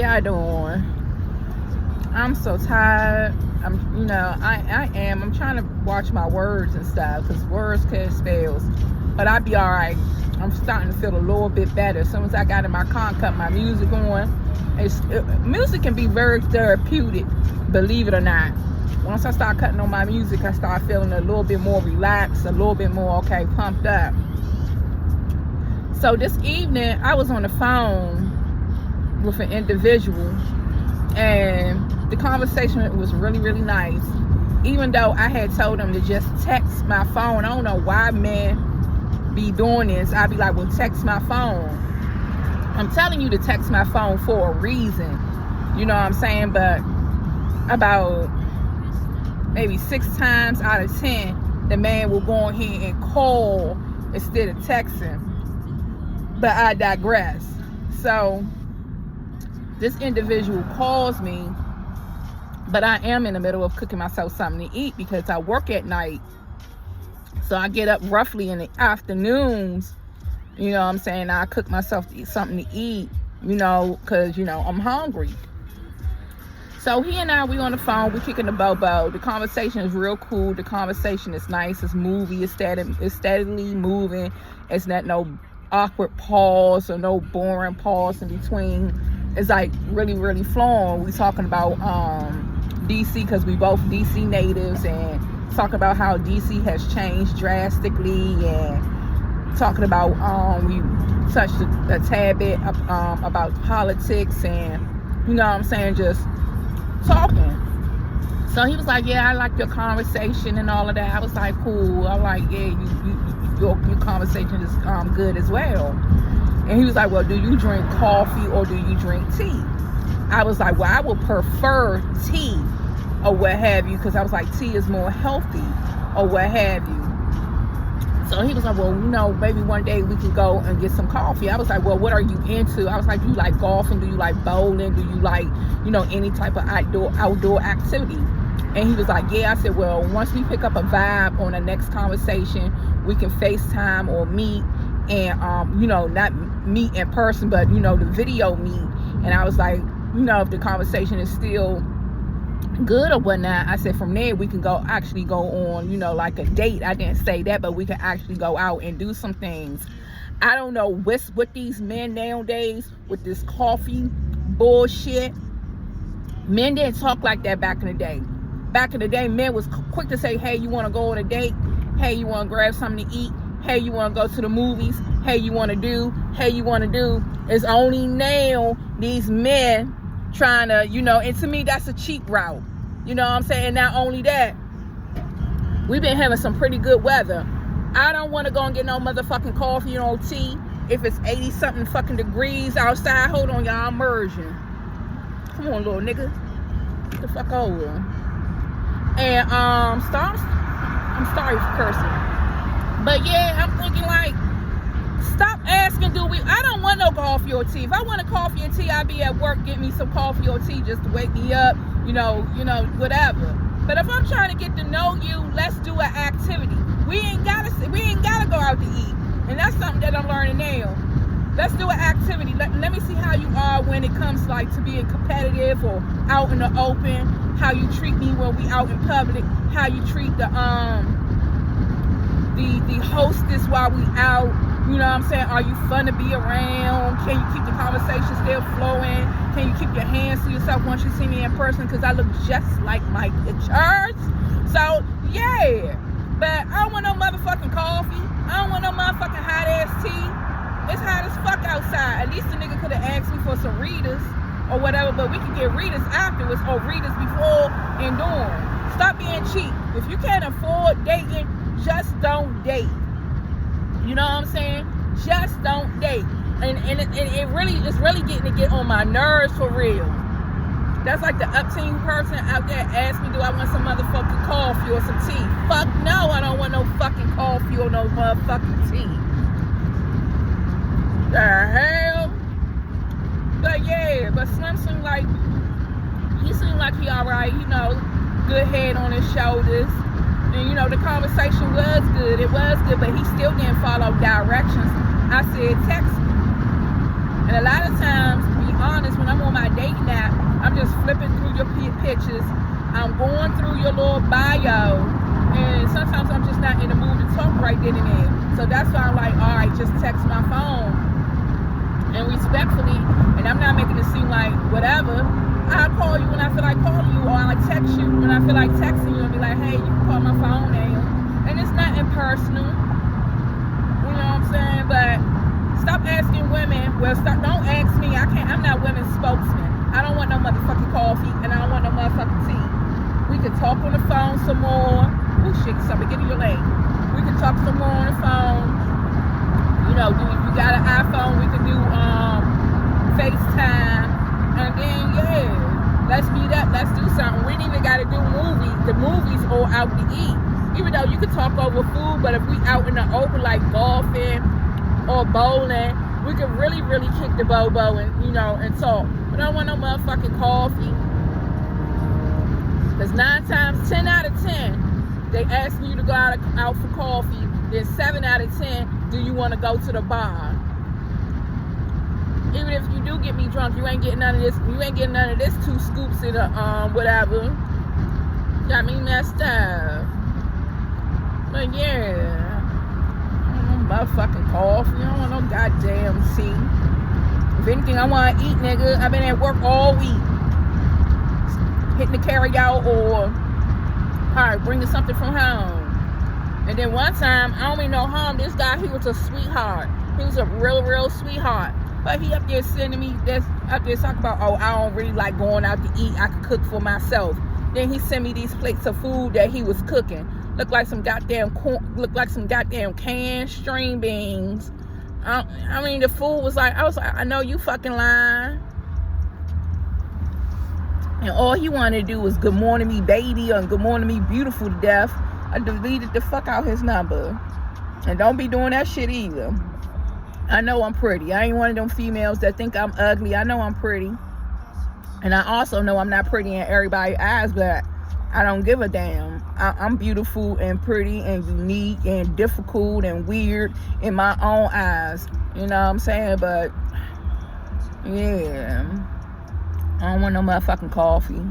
y'all doing? I'm so tired. I'm trying to watch my words and stuff, because words can spells. But I'll be all right. I'm starting to feel a little bit better. As soon as I got in my car and cut my music on, music can be very therapeutic, believe it or not. Once I start cutting on my music, I start feeling a little bit more relaxed, a little bit more, pumped up. So this evening, I was on the phone with an individual, and the conversation was really, really nice. Even though I had told him to just text my phone. I don't know why men be doing this. I'd be like, well, text my phone. I'm telling you to text my phone for a reason. You know what I'm saying? But about maybe 6 times out of 10, the man will go ahead and call instead of texting. But I digress. So this individual calls me, but I am in the middle of cooking myself something to eat because I work at night. So I get up roughly in the afternoons, you know what I'm saying? I cook myself something to eat, because, I'm hungry. So he and I, we on the phone, we kicking the bobo. The conversation is real cool. The conversation is nice. It's movie. It's steadily moving. It's not no awkward pause or no boring pause in between. It's like really, really flowing. We talking about DC, because we both DC natives, and talking about how DC has changed drastically, and talking about we touched a tad bit about politics, and you know what I'm saying, just talking. So he was like, yeah, I like your conversation and all of that. I was like, cool. I'm like, yeah, your conversation is good as well. And he was like, well, do you drink coffee or do you drink tea? I was like, well, I would prefer tea or what have you, because I was like, tea is more healthy or what have you. So he was like, well, maybe one day we can go and get some coffee. I was like, well, what are you into? I was like, do you like golfing? Do you like bowling? Do you like, any type of outdoor activity? And he was like, yeah. I said, well, once we pick up a vibe on the next conversation, we can FaceTime or meet, and not meet in person, but the video meet. And I was like, if the conversation is still good or whatnot, I said from there we can actually go on, like a date. I didn't say that, but we can actually go out and do some things. I don't know what's with these men nowadays with this coffee bullshit. Men didn't talk like that back in the day. Back in the day, men was quick to say, hey, you want to go on a date? Hey, you want to grab something to eat? Hey, you want to go to the movies? Hey, you want to do? Hey, you want to do? It's only now these men trying to, and to me, that's a cheap route. You know what I'm saying? Not only that, we've been having some pretty good weather. I don't want to go and get no motherfucking coffee or tea if it's 80-something fucking degrees outside. Hold on, y'all, I'm merging. Come on, little nigga. Get the fuck over. And, I'm sorry for cursing. But yeah, I'm thinking like, stop asking, I don't want no coffee or tea. If I want a coffee or tea, I'll be at work, get me some coffee or tea just to wake me up, whatever. But if I'm trying to get to know you, let's do an activity. We ain't gotta go out to eat. And that's something that I'm learning now. Let's do an activity. Let me see how you are when it comes like to being competitive or out in the open, how you treat me when we out in public, how you treat the hostess while we out. You know what I'm saying? Are you fun to be around? Can you keep the conversation still flowing? Can you keep your hands to yourself once you see me in person? Because I look just like my pictures. So, yeah. But I don't want no motherfucking coffee. I don't want no motherfucking hot-ass tea. It's hot as fuck outside. At least the nigga could have asked me for some Ritas or whatever, but we can get Ritas afterwards or Ritas before and during. Stop being cheap. If you can't afford dating, just don't date. You know what I'm saying? Just don't date. And it's really getting to get on my nerves for real. That's like the upteen person out there asking me, do I want some motherfucking coffee or some tea? Fuck no, I don't want no fucking coffee or no motherfucking tea. The hell? But yeah, but Slim seemed like he alright, good head on his shoulders. And the conversation was good. It was good, but he still didn't follow directions. I said, text me. And a lot of times we honest, when I'm on my dating app, I'm just flipping through your pictures. I'm going through your little bio, and sometimes I'm just not in the mood to talk right then and there. So that's why I'm like, all right, just text my phone. And respectfully, and I'm not making it seem like whatever, I'll call you when I feel like calling you, or I'll like text you when I feel like texting you and be like, hey, you can call my phone name. And it's not impersonal. You know what I'm saying? But stop asking women. Well, don't ask me. I'm not women's spokesman. I don't want no motherfucking coffee, and I don't want no motherfucking tea. We can talk on the phone some more. Oh shit, somebody get in your lane. We can talk some more on the phone. You know, if you got an iPhone, we can do FaceTime. And then, yeah, let's meet up. Let's do something. We ain't even got to do movies. The movies or out to eat. Even though you can talk over food, but if we out in the open like golfing or bowling, we can really, really kick the bobo and, you know, and talk. But I don't want no motherfucking coffee. Because 10 out of 10, they ask you to go out for coffee. Then 7 out of 10, do you want to go to the bar? Even if you do get me drunk, you ain't getting none of this. You ain't getting none of this 2 scoops in a whatever. Got me messed up. But yeah, I don't want no motherfucking coffee. I don't want no goddamn tea. If anything, I want to eat, nigga. I've been at work all week, hitting the carry out or bringing something from home. And then one time, I don't even know home. This guy, he was a sweetheart. He was a real, real sweetheart. But he up there sending me this, up there talking about, oh, I don't really like going out to eat. I can cook for myself. Then he sent me these plates of food that he was cooking. Looked like some goddamn canned string beans. I mean, the food was like, I was like, I know you fucking lying. And all he wanted to do was good morning me baby or good morning me beautiful to death. I deleted the fuck out his number. And don't be doing that shit either. I know I'm pretty. I ain't one of them females that think I'm ugly. I know I'm pretty. And I also know I'm not pretty in everybody's eyes, but I don't give a damn. I'm beautiful and pretty and unique and difficult and weird in my own eyes. You know what I'm saying? But, yeah. I don't want no motherfucking coffee.